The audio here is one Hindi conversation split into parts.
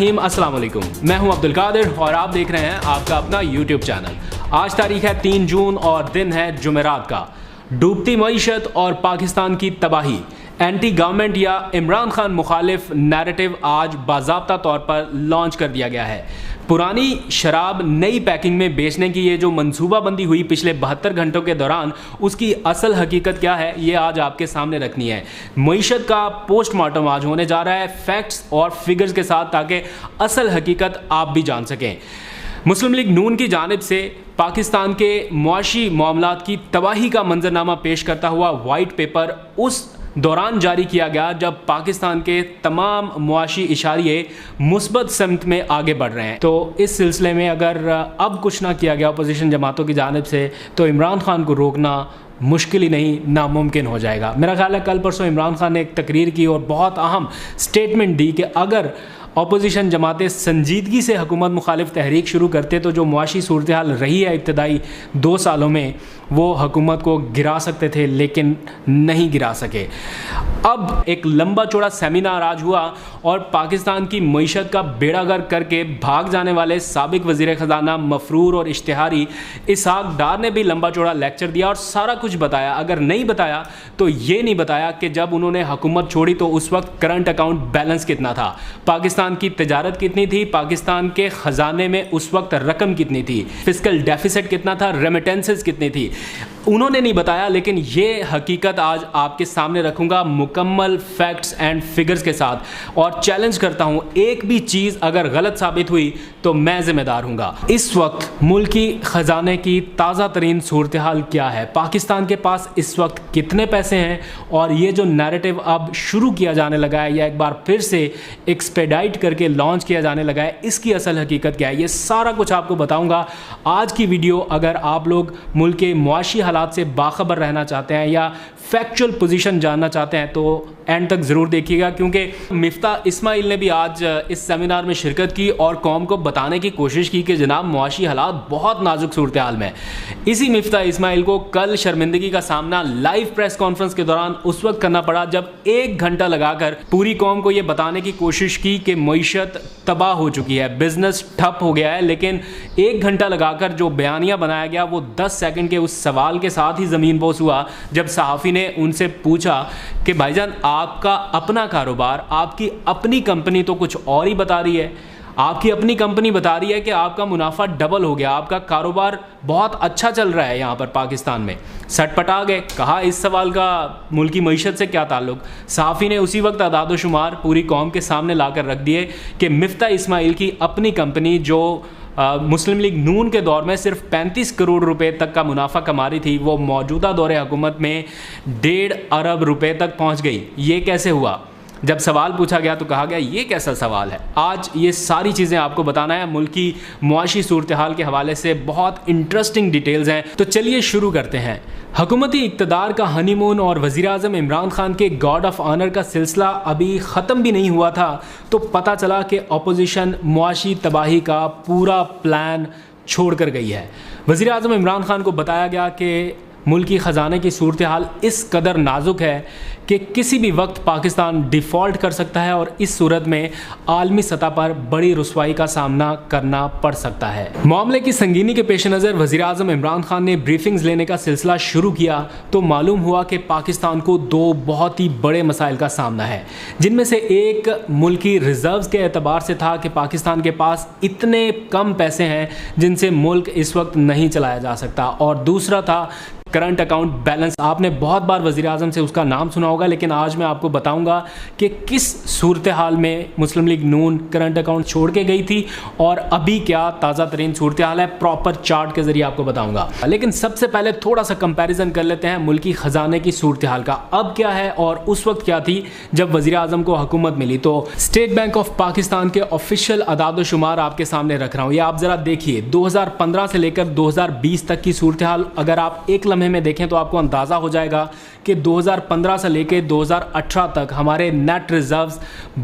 अस्सलाम वालेकुम, मैं हूं अब्दुल कादिर और आप देख रहे हैं आपका अपना यूट्यूब चैनल। आज तारीख है 3 जून और दिन है जुमेरात का। डूबती मईशत और पाकिस्तान की तबाही, एंटी गवर्नमेंट या इमरान खान मुखालिफ नैरेटिव आज बाज़ाब्ता तौर पर लॉन्च कर दिया गया है। पुरानी शराब नई पैकिंग में बेचने की ये जो मंसूबाबंदी हुई पिछले 72 घंटों के दौरान, उसकी असल हकीकत क्या है ये आज आपके सामने रखनी है। मईशत का पोस्टमार्टम आज होने जा रहा है फैक्ट्स और फिगर्स के साथ, ताकि असल हकीकत आप भी जान सकें। मुस्लिम लीग नून की जानिब से पाकिस्तान के मुआशी मामलात की तबाही का मंजरनामा पेश करता हुआ वाइट पेपर उस दौरान जारी किया गया जब पाकिस्तान के तमाम मुआशी इशारे मुस्बत समत में आगे बढ़ रहे हैं। तो इस सिलसिले में अगर अब कुछ ना किया गया अपोजिशन जमातों की जानिब से, तो इमरान खान को रोकना मुश्किल ही नहीं नामुमकिन हो जाएगा। मेरा ख्याल है कल परसों इमरान खान ने एक तकरीर की और बहुत अहम स्टेटमेंट दी कि अगर अपोजिशन जमातें संजीदगी से हुकूमत मुखालिफ तहरीक शुरू करते तो जो मुआशी सूरत हाल रही है इब्तदाई 2 सालों में, वो हुकूमत को गिरा सकते थे लेकिन नहीं गिरा सके। अब एक लंबा चौड़ा सेमिनार आज हुआ और पाकिस्तान की मईशत का बेड़ा गर्क करके भाग जाने वाले साबिक वज़ीर ख़जाना मफरूर और इश्तिहारी इसहाक डार ने भी लंबा चौड़ा लेक्चर दिया और सारा कुछ बताया। अगर नहीं बताया तो ये नहीं बताया कि जब उन्होंने हुकूमत छोड़ी तो उस वक्त करंट अकाउंट बैलेंस कितना था, पाकिस्तान की तिजारत कितनी थी, पाकिस्तान के ख़जाने में उस वक्त रकम कितनी थी, फिस्कल डेफिसिट कितना था, रेमिटेंसेस कितनी थी, उन्होंने नहीं बताया। लेकिन ये हकीकत आज आपके सामने रखूंगा मुकम्मल फैक्ट्स एंड फिगर्स के साथ और चैलेंज करता हूं, एक भी चीज़ अगर गलत साबित हुई तो मैं जिम्मेदार हूंगा। इस वक्त मुल्की ख़जाने की ताज़ा तरीन सूरत हाल क्या है, पाकिस्तान के पास इस वक्त कितने पैसे हैं और ये जो नैरेटिव अब शुरू किया जाने लगा है या एक बार फिर से एक्सपेडाइट करके लॉन्च किया जाने लगा है, इसकी असल हकीकत क्या है, ये सारा कुछ आपको बताऊंगा आज की वीडियो। अगर आप लोग मुल्क के मुआशी हालात से बाखबर रहना चाहते हैं या फैक्चुअल पोजीशन जानना चाहते हैं तो एंड तक ज़रूर देखिएगा, क्योंकि मिफ्ता इस्माइल ने भी आज इस सेमिनार में शिरकत की और कौम को बताने की कोशिश की कि जनाब मुआशी हालात बहुत नाजुक सूरत हाल में। इसी मिफ्ता इस्माइल को कल शर्मिंदगी का सामना लाइव प्रेस कॉन्फ्रेंस के दौरान उस वक्त करना पड़ा जब 1 घंटा लगाकर पूरी कौम को यह बताने की कोशिश की कि मईशत तबाह हो चुकी है, बिजनेस ठप हो गया है। लेकिन 1 घंटा लगाकर जो बयानिया बनाया गया वो 10 सेकंड के उस सवाल के साथ ही ज़मीन बोस हुआ जब सहाफ़ी ने उनसे पूछा कि भाईजान आपका अपना कारोबार, आपकी अपनी कंपनी तो कुछ और ही बता रही है, आपकी अपनी कंपनी बता रही है कि आपका मुनाफा डबल हो गया, आपका कारोबार बहुत अच्छा चल रहा है यहाँ पर पाकिस्तान में। सटपटा गए, कहा इस सवाल का मुल्की मईशत से क्या ताल्लुक। सहाफ़ी ने उसी वक्त अदाद-ओ-शुमार पूरी कौम के सामने लाकर रख दिए कि मिफ्ता इस्माइल की अपनी कंपनी जो मुस्लिम लीग नून के दौर में सिर्फ 35 करोड़ रुपए तक का मुनाफा कमा रही थी, वो मौजूदा दौरे हुकूमत में 1.5 अरब रुपए तक पहुंच गई। ये कैसे हुआ? जब सवाल पूछा गया तो कहा गया ये कैसा सवाल है। आज ये सारी चीज़ें आपको बताना है, मुल्क की मुआशी सूरत हाल के हवाले से बहुत इंटरेस्टिंग डिटेल्स हैं। तो चलिए शुरू करते हैं। हुकूमती इक़्तिदार का हनीमून और वज़ीर-ए-आज़म इमरान खान के गार्ड ऑफ ऑनर का सिलसिला अभी ख़त्म भी नहीं हुआ था तो पता चला कि अपोजिशन मुआशी तबाही का पूरा प्लान छोड़ कर गई है। वज़ीर-ए-आज़म इमरान खान को बताया गया कि मुल्की ख़जाने की सूरत हाल इस कदर नाजुक है कि किसी भी वक्त पाकिस्तान डिफ़ॉल्ट कर सकता है और इस सूरत में आलमी सतह पर बड़ी रुसवाई का सामना करना पड़ सकता है। मामले की संगीनी के पेश नज़र वज़ीर-ए-आज़म इमरान खान ने ब्रीफिंग्स लेने का सिलसिला शुरू किया तो मालूम हुआ कि पाकिस्तान को 2 बहुत ही बड़े मसाइल का सामना है, जिनमें से एक मुल्की रिज़र्व्स के एतबार से था कि पाकिस्तान के पास इतने कम पैसे हैं जिनसे मुल्क इस वक्त नहीं चलाया जा सकता, और दूसरा था करंट अकाउंट बैलेंस। आपने बहुत बार वज़ीर-ए-आज़म से उसका नाम सुना होगा, लेकिन आज मैं आपको बताऊंगा कि किस सूरत हाल में मुस्लिम लीग नून करंट अकाउंट छोड़ के गई थी और अभी क्या ताज़ा तरीन सूरत हाल है, प्रॉपर चार्ट के ज़रिए आपको बताऊंगा। लेकिन सबसे पहले थोड़ा सा कंपैरिजन कर लेते हैं मुल्की ख़जाने की सूरत हाल का, अब क्या है और उस वक्त क्या थी जब वज़ीर-ए-आज़म को हुकूमत मिली। तो स्टेट बैंक ऑफ पाकिस्तान के ऑफिशियल अदाद-ओ-शुमार आपके सामने रख रहा हूँ, ये आप ज़रा देखिए। 2015 से लेकर 2020 तक की सूरत हाल अगर आप एक लम्हे में देखें तो आपको अंदाज़ा हो जाएगा कि 2015 से लेके 2018 तक हमारे नेट रिज़र्व्स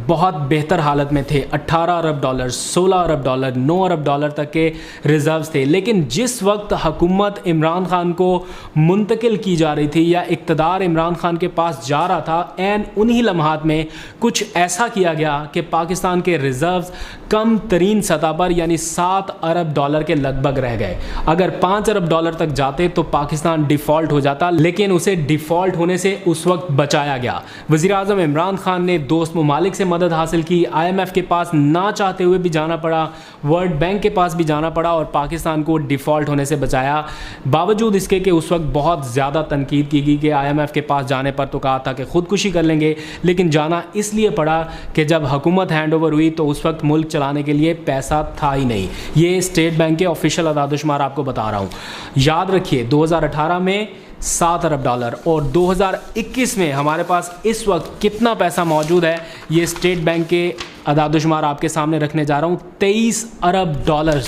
बहुत बेहतर हालत में थे। 18 अरब डॉलर, 16 अरब डॉलर, 9 अरब डॉलर तक के रिज़र्व्स थे। लेकिन जिस वक्त हुकूमत इमरान खान को मुंतकिल की जा रही थी या इक़्तिदार इमरान खान के पास जा रहा था, एन उन्हीं लम्हात में कुछ ऐसा किया गया कि पाकिस्तान के रिज़र्व्स कम तरीन सतह पर यानी 7 अरब डॉलर के लगभग रह गए। अगर 5 अरब डॉलर तक जाते तो पाकिस्तान डिफ़ॉल्ट हो जाता, लेकिन उसे डिफ़ॉल्ट होने से उस वक्त बचाया गया। वज़ीर आज़म इमरान खान ने दोस्त ममालिक से मदद हासिल की, IMF के पास ना चाहते हुए भी जाना पड़ा, वर्ल्ड बैंक के पास भी जाना पड़ा और पाकिस्तान को डिफ़ॉल्ट होने से बचाया। बावजूद इसके कि उस वक्त बहुत ज़्यादा तनकीद की गई कि IMF के पास जाने पर तो कहा था कि ख़ुदकुशी कर लेंगे, लेकिन जाना इसलिए पड़ा कि जब हुकूमत हैंड ओवर हुई तो उस वक्त मुल्क चलाने के लिए पैसा था ही नहीं। ये स्टेट बैंक के ऑफिशियल अदादुशुमार आपको बता रहा हूँ। याद रखिए 2018 में 7 अरब डॉलर और 2021 में हमारे पास इस वक्त कितना पैसा मौजूद है, ये स्टेट बैंक के अदादुशुमार आपके सामने रखने जा रहा हूँ। 23 अरब डॉलर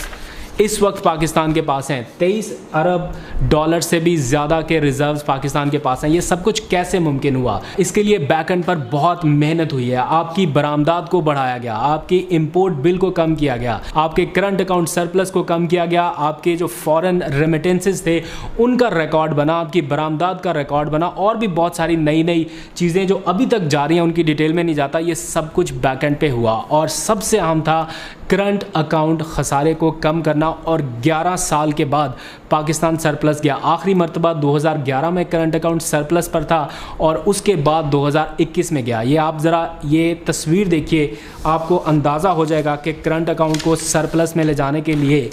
इस वक्त पाकिस्तान के पास हैं। 23 अरब डॉलर से भी ज़्यादा के रिज़र्व्स पाकिस्तान के पास हैं। ये सब कुछ कैसे मुमकिन हुआ? इसके लिए बैक एंड पर बहुत मेहनत हुई है। आपकी बरामदात को बढ़ाया गया, आपकी इंपोर्ट बिल को कम किया गया, आपके करंट अकाउंट सरप्लस को कम किया गया, आपके जो फॉरेन रेमिटेंसेस थे उनका रिकॉर्ड बना, आपकी बरामदात का रिकॉर्ड बना, और भी बहुत सारी नई नई चीज़ें जो अभी तक जारी हैं, उनकी डिटेल में नहीं जाता। ये सब कुछ बैक एंड पे हुआ और सबसे अहम था करंट अकाउंट खसारे को कम करना। और 11 साल के बाद पाकिस्तान सरप्लस गया। आखिरी मरतबा 2011 में करंट अकाउंट सरप्लस पर था और उसके बाद 2021 में गया। ये आप ज़रा ये तस्वीर देखिए, आपको अंदाज़ा हो जाएगा कि करंट अकाउंट को सरप्लस में ले जाने के लिए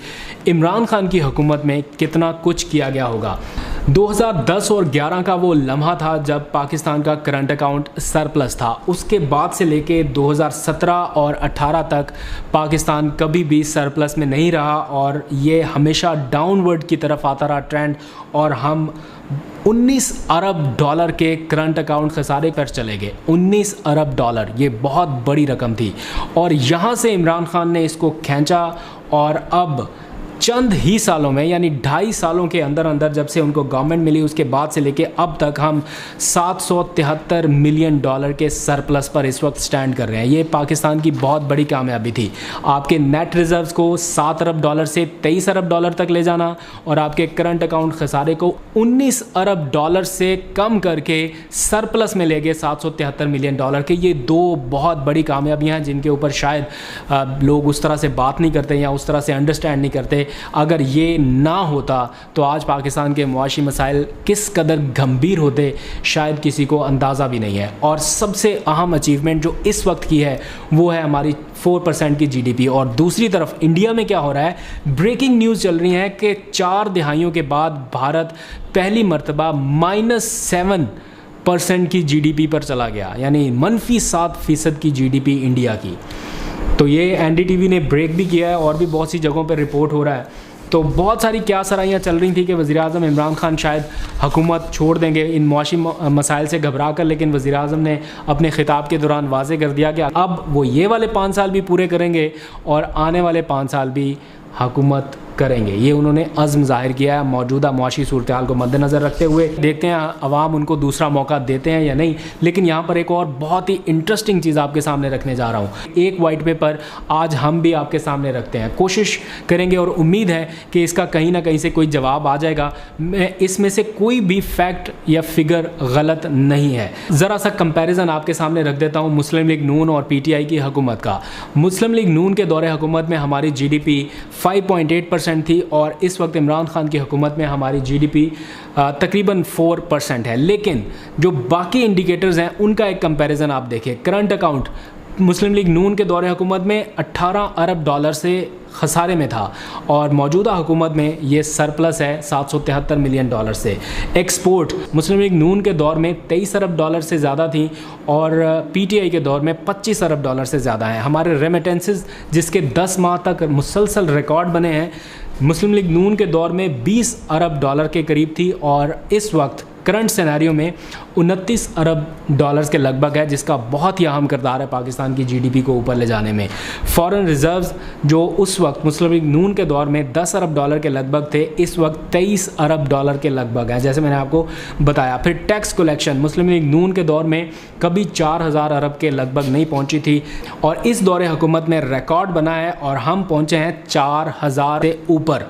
इमरान खान की हुकूमत में कितना कुछ किया गया होगा। 2010 और 11 का वो लम्हा था जब पाकिस्तान का करंट अकाउंट सरप्लस था। उसके बाद से लेके 2017 और 18 तक पाकिस्तान कभी भी सरप्लस में नहीं रहा और ये हमेशा डाउनवर्ड की तरफ आता रहा ट्रेंड, और हम 19 अरब डॉलर के करंट अकाउंट खसारे पर चले गए। 19 अरब डॉलर, ये बहुत बड़ी रकम थी और यहाँ से इमरान खान ने इसको खींचा और अब चंद ही सालों में यानी 2.5 सालों के अंदर अंदर जब से उनको गवर्नमेंट मिली उसके बाद से लेके अब तक हम 773 मिलियन डॉलर के सरप्लस पर इस वक्त स्टैंड कर रहे हैं। ये पाकिस्तान की बहुत बड़ी कामयाबी थी। आपके नेट रिजर्व्स को 7 अरब डॉलर से 23 अरब डॉलर तक ले जाना और आपके करंट अकाउंट खसारे को 19 अरब डॉलर से कम करके सरप्लस में ले गए 773 मिलियन डॉलर के। ये दो बहुत बड़ी कामयाबियाँ हैं जिनके ऊपर शायद लोग उस तरह से बात नहीं करते या उस तरह से अंडरस्टैंड नहीं करते। अगर ये ना होता तो आज पाकिस्तान के मुआशी मसाइल किस कदर गंभीर होते शायद किसी को अंदाज़ा भी नहीं है। और सबसे अहम अचीवमेंट जो इस वक्त की है वो है हमारी 4% की GDP। और दूसरी तरफ इंडिया में क्या हो रहा है, ब्रेकिंग न्यूज़ चल रही है कि 4 दिहाइयों के बाद भारत पहली मरतबा -7% की GDP पर चला गया, यानी -7% की GDP इंडिया की। तो ये NDTV ने ब्रेक भी किया है और भी बहुत सी जगहों पर रिपोर्ट हो रहा है। तो बहुत सारी क्या सराहियाँ चल रही थी कि वज़ीर-ए-आज़म इमरान खान शायद हुकूमत छोड़ देंगे इन मुआशी मसाइल से घबरा कर, लेकिन वज़ीर-ए-आज़म ने अपने ख़िताब के दौरान वाज़े कर दिया कि अब वो ये वाले 5 साल भी पूरे करेंगे और आने वाले 5 साल भी हुकूमत करेंगे। ये उन्होंने अज़्म ज़ाहिर किया है मौजूदा मुआशी सूरत हाल को मद्देनज़र रखते हुए। देखते हैं अवाम उनको दूसरा मौका देते हैं या नहीं। लेकिन यहाँ पर एक और बहुत ही इंटरेस्टिंग चीज़ आपके सामने रखने जा रहा हूँ। एक वाइट पेपर आज हम भी आपके सामने रखते हैं, कोशिश करेंगे और उम्मीद है कि इसका कहीं ना कहीं से कोई जवाब आ जाएगा। मैं इसमें से कोई भी फैक्ट या फिगर गलत नहीं है। ज़रा सा कंपैरिजन आपके सामने रख देता हूँ मुस्लिम लीग नून और PTI की हुकूमत का। मुस्लिम लीग नून के दौरे हुकूमत में हमारी GDP 5.8% थी और इस वक्त इमरान खान की हुकूमत में हमारी GDP तकरीबन 4% है। लेकिन जो बाकी इंडिकेटर्स हैं उनका एक कंपैरिजन आप देखिए। करंट अकाउंट मुस्लिम लीग नून के दौरे हुकूमत में 18 अरब डॉलर से खसारे में था और मौजूदा हुकूमत में ये सरप्लस है 773 मिलियन डॉलर से। एक्सपोर्ट मुस्लिम लीग नून के दौर में 23 अरब डॉलर से ज़्यादा थी और PTI के दौर में 25 अरब डॉलर से ज़्यादा हैं। हमारे रेमिटेंसेस जिसके 10 माह तक मुसलसल रिकॉर्ड बने हैं, मुस्लिम लीग नून के दौर में 20 अरब डॉलर के करीब थी और इस वक्त करंट सिनेरियो में 29 अरब डॉलर्स के लगभग है, जिसका बहुत ही अहम किरदार है पाकिस्तान की जीडीपी को ऊपर ले जाने में। फॉरेन रिजर्व्स जो उस वक्त मुस्लिम लीग नून के दौर में 10 अरब डॉलर के लगभग थे, इस वक्त 23 अरब डॉलर के लगभग है, जैसे मैंने आपको बताया। फिर टैक्स कलेक्शन मुस्लिम लीग नून के दौर में कभी 4000 अरब के लगभग नहीं पहुंची थी, और इस दौरे हुकूमत में रिकॉर्ड बना है और हम पहुंचे हैं 4000 से ऊपर।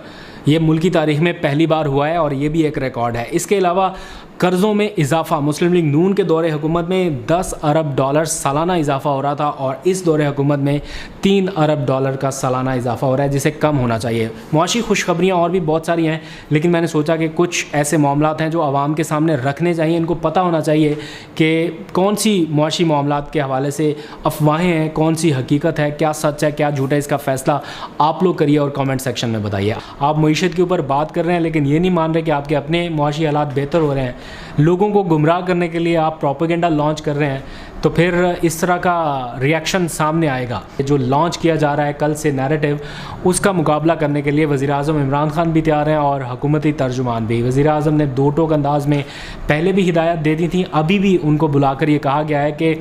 ये मुल्क की तारीख में पहली बार हुआ है और ये भी एक रिकॉर्ड है। इसके अलावा कर्ज़ों में इजाफा, मुस्लिम लीग नून के दौरे हुकूमत में 10 अरब डॉलर सालाना इजाफा हो रहा था, और इस दौरे हुकूमत में 3 अरब डॉलर का सालाना इजाफा हो रहा है, जिसे कम होना चाहिए। मुआशी खुशखबरियाँ और भी बहुत सारी हैं, लेकिन मैंने सोचा कि कुछ ऐसे मामलात हैं जो आवाम के सामने रखने चाहिए। इनको पता होना चाहिए कि कौन सी मुआशी मामलात के हवाले से अफवाहें हैं, कौन सी हकीकत है, क्या सच है, क्या झूठ है। इसका फ़ैसला आप लोग करिए और कमेंट सेक्शन में बताइए। आप मईशत के ऊपर बात कर रहे हैं, लेकिन ये नहीं मान रहे कि आपके अपने मुआशी हालात बेहतर हो रहे हैं। लोगों को गुमराह करने के लिए आप प्रोपेगेंडा लॉन्च कर रहे हैं, तो फिर इस तरह का रिएक्शन सामने आएगा। जो लॉन्च किया जा रहा है कल से नैरेटिव, उसका मुकाबला करने के लिए वज़ीर-ए-आज़म इमरान खान भी तैयार हैं और हुकूमती तर्जुमान भी। वज़ीर-ए-आज़म ने दो टोक अंदाज में पहले भी हिदायत दे दी थी, अभी भी उनको बुलाकर ये कहा गया है कि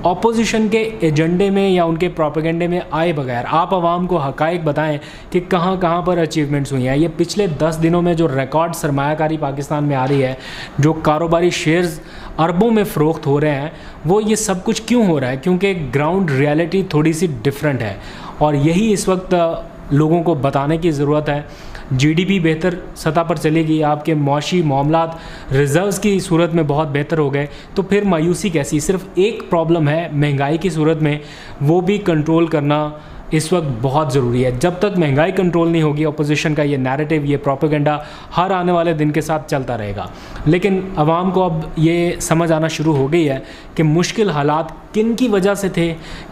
ऑपोजिशन के एजेंडे में या उनके प्रोपेगेंडे में आए बगैर आप आवाम को हकाइक बताएं कि कहाँ कहाँ पर अचीवमेंट्स हुई हैं। ये पिछले 10 दिनों में जो रिकॉर्ड सरमायाकारी पाकिस्तान में आ रही है, जो कारोबारी शेयर्स अरबों में फ़रोख्त हो रहे हैं, वो ये सब कुछ क्यों हो रहा है? क्योंकि ग्राउंड रियलिटी थोड़ी सी डिफरेंट है, और यही इस वक्त लोगों को बताने की ज़रूरत है। जीडीपी बेहतर सतह पर चलेगी, आपके मौशी मामलात रिज़र्व्स की सूरत में बहुत बेहतर हो गए, तो फिर मायूसी कैसी? सिर्फ एक प्रॉब्लम है महंगाई की सूरत में, वो भी कंट्रोल करना इस वक्त बहुत ज़रूरी है। जब तक महंगाई कंट्रोल नहीं होगी, अपोजिशन का ये नैरेटिव, ये प्रोपेगेंडा हर आने वाले दिन के साथ चलता रहेगा। लेकिन आवाम को अब ये समझ आना शुरू हो गई है कि मुश्किल हालात किन की वजह से थे,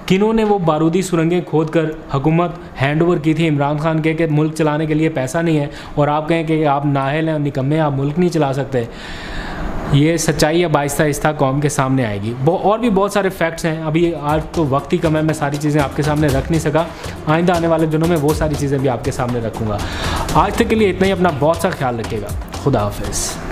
किन्होंने वो बारूदी सुरंगें खोद कर हुकूमत हैंड ओवर की थी इमरान खान के कि मुल्क चलाने के लिए पैसा नहीं है, और आप कहें कि आप नाअहल हैं, निकम्मे, आप मुल्क नहीं चला सकते। ये सच्चाई अब आहिस्ता आहिस्ता कौम के सामने आएगी। और भी बहुत सारे फैक्ट्स हैं, अभी आज तो वक्त ही कम है, मैं सारी चीज़ें आपके सामने रख नहीं सका। आइंदा आने वाले दिनों में वो सारी चीज़ें भी आपके सामने रखूँगा। आज तक के लिए इतना ही। अपना बहुत सा ख्याल रखिएगा। खुदा हाफिज़।